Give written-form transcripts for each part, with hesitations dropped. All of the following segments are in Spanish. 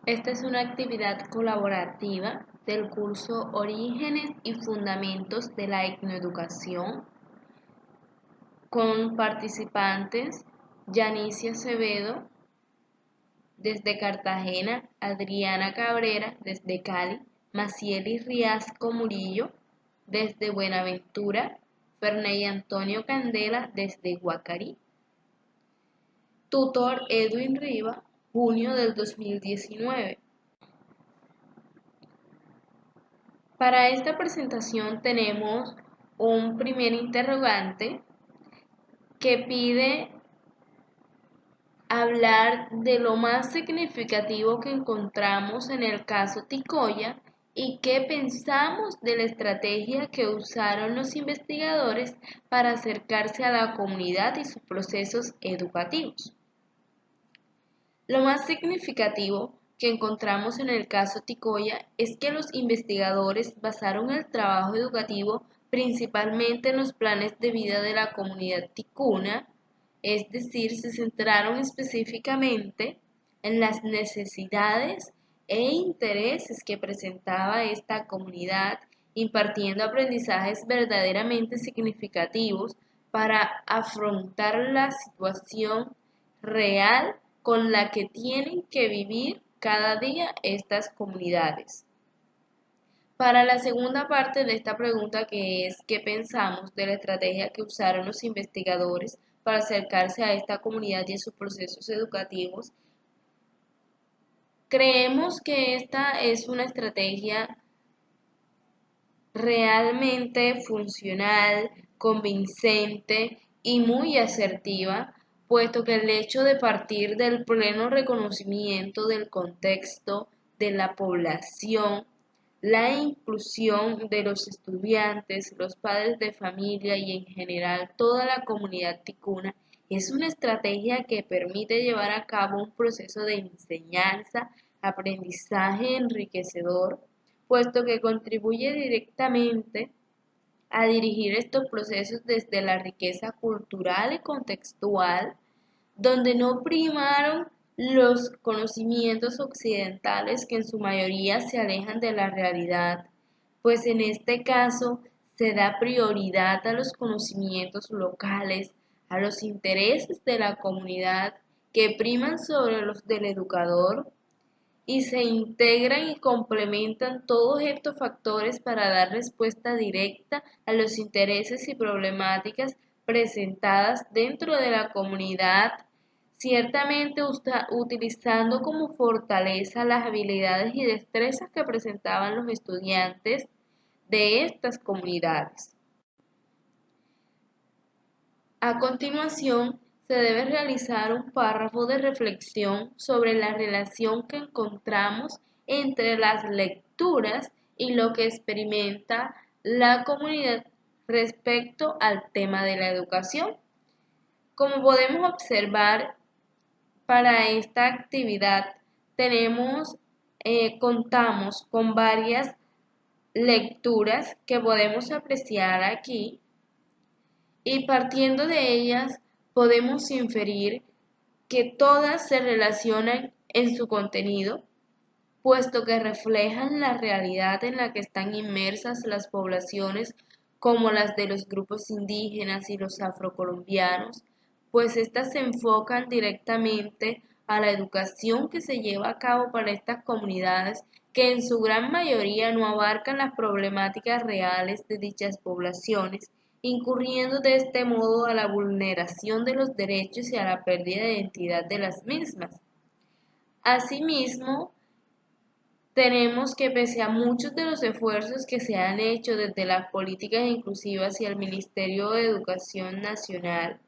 Esta es una actividad colaborativa del curso Orígenes y Fundamentos de la Etnoeducación con participantes Yanicia Acevedo desde Cartagena, Adriana Cabrera desde Cali, Macieli Riasco Murillo desde Buenaventura, Ferney Antonio Candela desde Guacarí. Tutor Edwin Riva, junio del 2019. Para esta presentación tenemos un primer interrogante que pide hablar de lo más significativo que encontramos en el caso Ticoya y qué pensamos de la estrategia que usaron los investigadores para acercarse a la comunidad y sus procesos educativos. Lo más significativo que encontramos en el caso Ticoya es que los investigadores basaron el trabajo educativo principalmente en los planes de vida de la comunidad ticuna, es decir, se centraron específicamente en las necesidades e intereses que presentaba esta comunidad, impartiendo aprendizajes verdaderamente significativos para afrontar la situación real con la que tienen que vivir cada día estas comunidades. Para la segunda parte de esta pregunta, que es ¿qué pensamos de la estrategia que usaron los investigadores para acercarse a esta comunidad y a sus procesos educativos? Creemos que esta es una estrategia realmente funcional, convincente y muy asertiva, puesto que el hecho de partir del pleno reconocimiento del contexto de la población, la inclusión de los estudiantes, los padres de familia y en general toda la comunidad ticuna, es una estrategia que permite llevar a cabo un proceso de enseñanza, aprendizaje enriquecedor, puesto que contribuye directamente a dirigir estos procesos desde la riqueza cultural y contextual, donde no primaron los conocimientos occidentales que en su mayoría se alejan de la realidad, pues en este caso se da prioridad a los conocimientos locales, a los intereses de la comunidad que priman sobre los del educador y se integran y complementan todos estos factores para dar respuesta directa a los intereses y problemáticas presentadas dentro de la comunidad, ciertamente utilizando como fortaleza las habilidades y destrezas que presentaban los estudiantes de estas comunidades. A continuación, se debe realizar un párrafo de reflexión sobre la relación que encontramos entre las lecturas y lo que experimenta la comunidad respecto al tema de la educación. Como podemos observar, para esta actividad contamos con varias lecturas que podemos apreciar aquí y partiendo de ellas podemos inferir que todas se relacionan en su contenido, puesto que reflejan la realidad en la que están inmersas las poblaciones como las de los grupos indígenas y los afrocolombianos, pues éstas se enfocan directamente a la educación que se lleva a cabo para estas comunidades que en su gran mayoría no abarcan las problemáticas reales de dichas poblaciones, incurriendo de este modo a la vulneración de los derechos y a la pérdida de identidad de las mismas. Asimismo, tenemos que pese a muchos de los esfuerzos que se han hecho desde las políticas inclusivas y el Ministerio de Educación Nacional,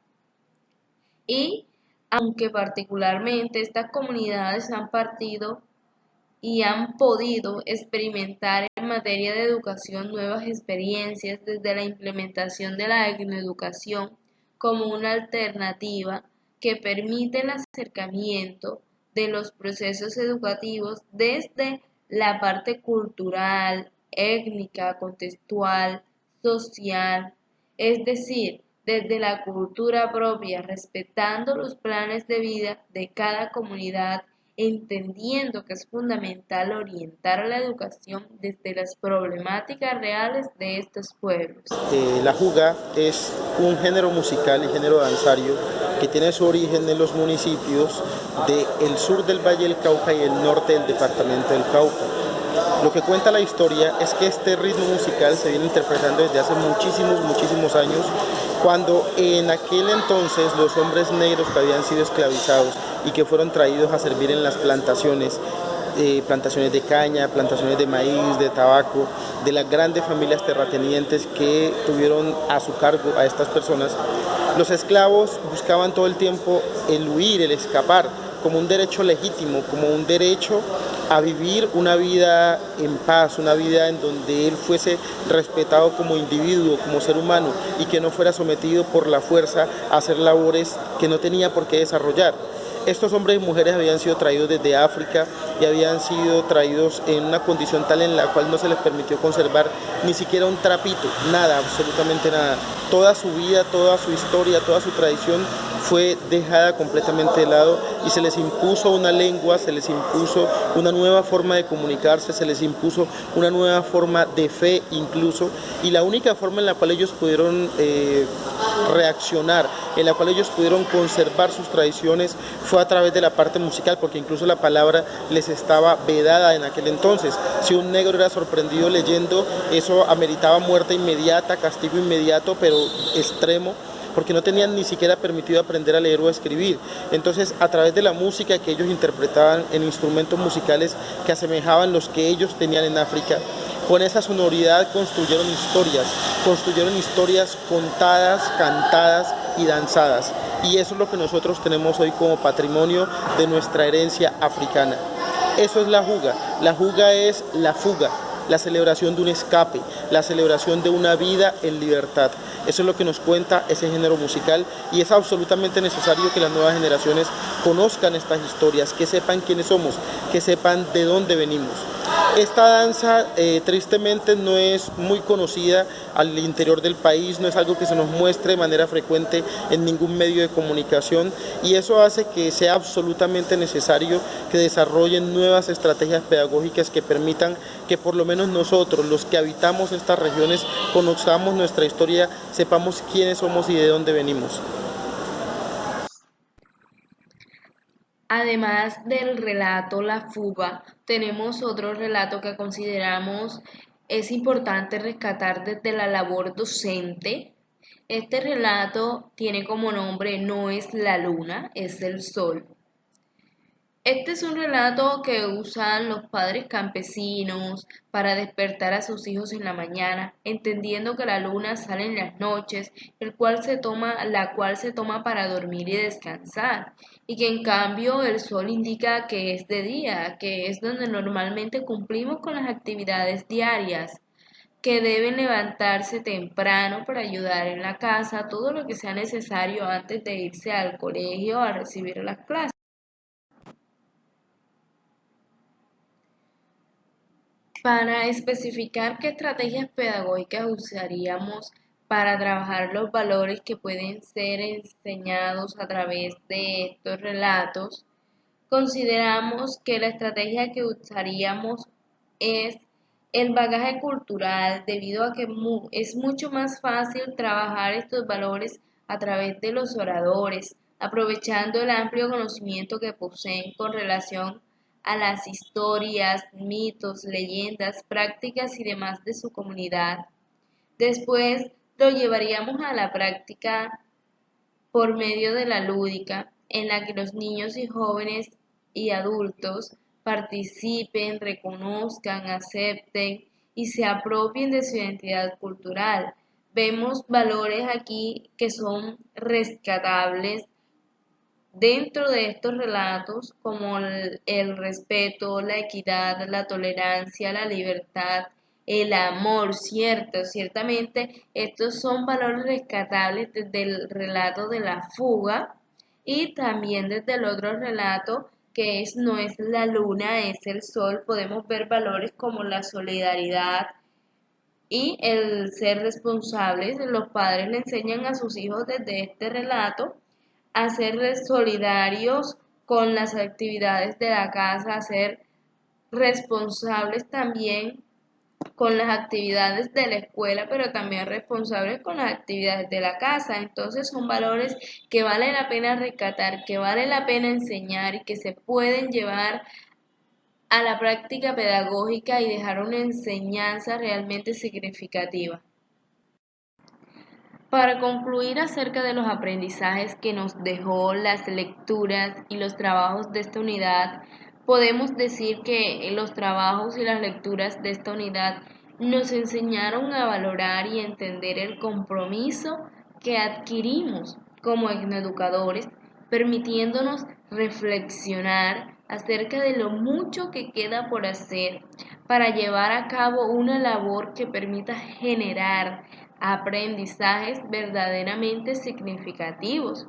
y aunque particularmente estas comunidades han partido y han podido experimentar en materia de educación nuevas experiencias desde la implementación de la etnoeducación como una alternativa que permite el acercamiento de los procesos educativos desde la parte cultural, étnica, contextual, social, es decir, desde la cultura propia, respetando los planes de vida de cada comunidad entendiendo que es fundamental orientar la educación desde las problemáticas reales de estos pueblos. La juga es un género musical y género danzario que tiene su origen en los municipios del sur del Valle del Cauca y el norte del departamento del Cauca. Lo que cuenta la historia es que este ritmo musical se viene interpretando desde hace muchísimos años, cuando en aquel entonces los hombres negros que habían sido esclavizados y que fueron traídos a servir en las plantaciones, plantaciones de caña, plantaciones de maíz, de tabaco, de las grandes familias terratenientes que tuvieron a su cargo a estas personas, los esclavos buscaban todo el tiempo el huir, el escapar, como un derecho legítimo, como un derecho a vivir una vida en paz, una vida en donde él fuese respetado como individuo, como ser humano, y que no fuera sometido por la fuerza a hacer labores que no tenía por qué desarrollar. Estos hombres y mujeres habían sido traídos desde África y habían sido traídos en una condición tal en la cual no se les permitió conservar ni siquiera un trapito, nada, absolutamente nada. Toda su vida, toda su historia, toda su tradición fue dejada completamente de lado y se les impuso una lengua, se les impuso una nueva forma de comunicarse, se les impuso una nueva forma de fe incluso, y la única forma en la cual ellos pudieron reaccionar, en la cual ellos pudieron conservar sus tradiciones fue a través de la parte musical, porque incluso la palabra les estaba vedada en aquel entonces. Si un negro era sorprendido leyendo, eso ameritaba muerte inmediata, castigo inmediato, pero extremo, porque no tenían ni siquiera permitido aprender a leer o a escribir. Entonces, a través de la música que ellos interpretaban en instrumentos musicales que asemejaban los que ellos tenían en África, con esa sonoridad construyeron historias contadas, cantadas y danzadas. Y eso es lo que nosotros tenemos hoy como patrimonio de nuestra herencia africana. Eso es la juga. La juga es la fuga, la celebración de un escape, la celebración de una vida en libertad. Eso es lo que nos cuenta ese género musical, y es absolutamente necesario que las nuevas generaciones conozcan estas historias, que sepan quiénes somos, que sepan de dónde venimos. Esta danza tristemente no es muy conocida al interior del país, no es algo que se nos muestre de manera frecuente en ningún medio de comunicación, y eso hace que sea absolutamente necesario que desarrollen nuevas estrategias pedagógicas que permitan que por lo menos nosotros, los que habitamos estas regiones, conozcamos nuestra historia, sepamos quiénes somos y de dónde venimos. Además del relato La fuga, tenemos otro relato que consideramos es importante rescatar desde la labor docente. Este relato tiene como nombre No es la luna, es el sol. Este es un relato que usan los padres campesinos para despertar a sus hijos en la mañana, entendiendo que la luna sale en las noches, la cual se toma para dormir y descansar, y que en cambio el sol indica que es de día, que es donde normalmente cumplimos con las actividades diarias, que deben levantarse temprano para ayudar en la casa, todo lo que sea necesario antes de irse al colegio a recibir las clases. Para especificar qué estrategias pedagógicas usaríamos para trabajar los valores que pueden ser enseñados a través de estos relatos, consideramos que la estrategia que usaríamos es el bagaje cultural, debido a que es mucho más fácil trabajar estos valores a través de los oradores, aprovechando el amplio conocimiento que poseen con relación a las historias, mitos, leyendas, prácticas y demás de su comunidad. Después lo llevaríamos a la práctica por medio de la lúdica, en la que los niños y jóvenes y adultos participen, reconozcan, acepten y se apropien de su identidad cultural. Vemos valores aquí que son rescatables dentro de estos relatos, como el respeto, la equidad, la tolerancia, la libertad, el amor, cierto, ciertamente estos son valores rescatables desde el relato de la fuga, y también desde el otro relato que es No es la luna, es el sol. Podemos ver valores como la solidaridad y el ser responsables. Los padres le enseñan a sus hijos desde este relato a ser solidarios con las actividades de la casa, ser responsables también con las actividades de la escuela, pero también responsables con las actividades de la casa. Entonces son valores que vale la pena rescatar, que vale la pena enseñar y que se pueden llevar a la práctica pedagógica y dejar una enseñanza realmente significativa. Para concluir acerca de los aprendizajes que nos dejó las lecturas y los trabajos de esta unidad, podemos decir que los trabajos y las lecturas de esta unidad nos enseñaron a valorar y entender el compromiso que adquirimos como etnoeducadores, permitiéndonos reflexionar acerca de lo mucho que queda por hacer para llevar a cabo una labor que permita generar aprendizajes verdaderamente significativos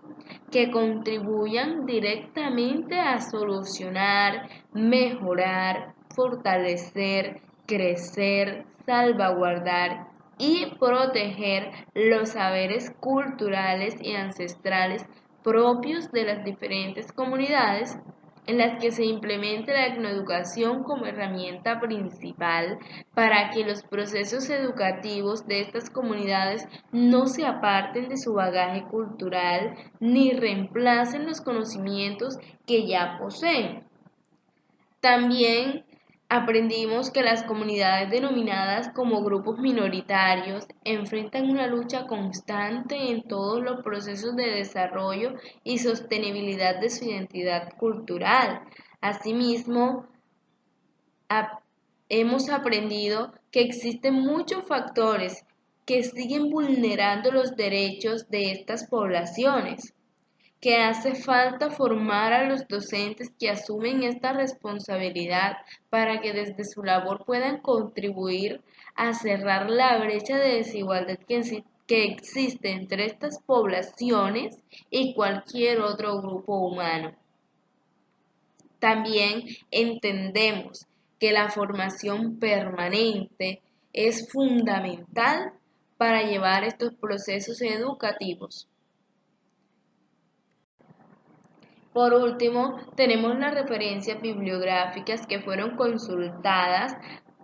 que contribuyan directamente a solucionar, mejorar, fortalecer, crecer, salvaguardar y proteger los saberes culturales y ancestrales propios de las diferentes comunidades en las que se implemente la etnoeducación como herramienta principal para que los procesos educativos de estas comunidades no se aparten de su bagaje cultural ni reemplacen los conocimientos que ya poseen. También aprendimos que las comunidades denominadas como grupos minoritarios enfrentan una lucha constante en todos los procesos de desarrollo y sostenibilidad de su identidad cultural. Asimismo, hemos aprendido que existen muchos factores que siguen vulnerando los derechos de estas poblaciones, que hace falta formar a los docentes que asumen esta responsabilidad para que desde su labor puedan contribuir a cerrar la brecha de desigualdad que existe entre estas poblaciones y cualquier otro grupo humano. También entendemos que la formación permanente es fundamental para llevar estos procesos educativos. Por último, tenemos las referencias bibliográficas que fueron consultadas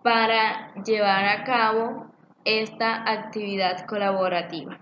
para llevar a cabo esta actividad colaborativa.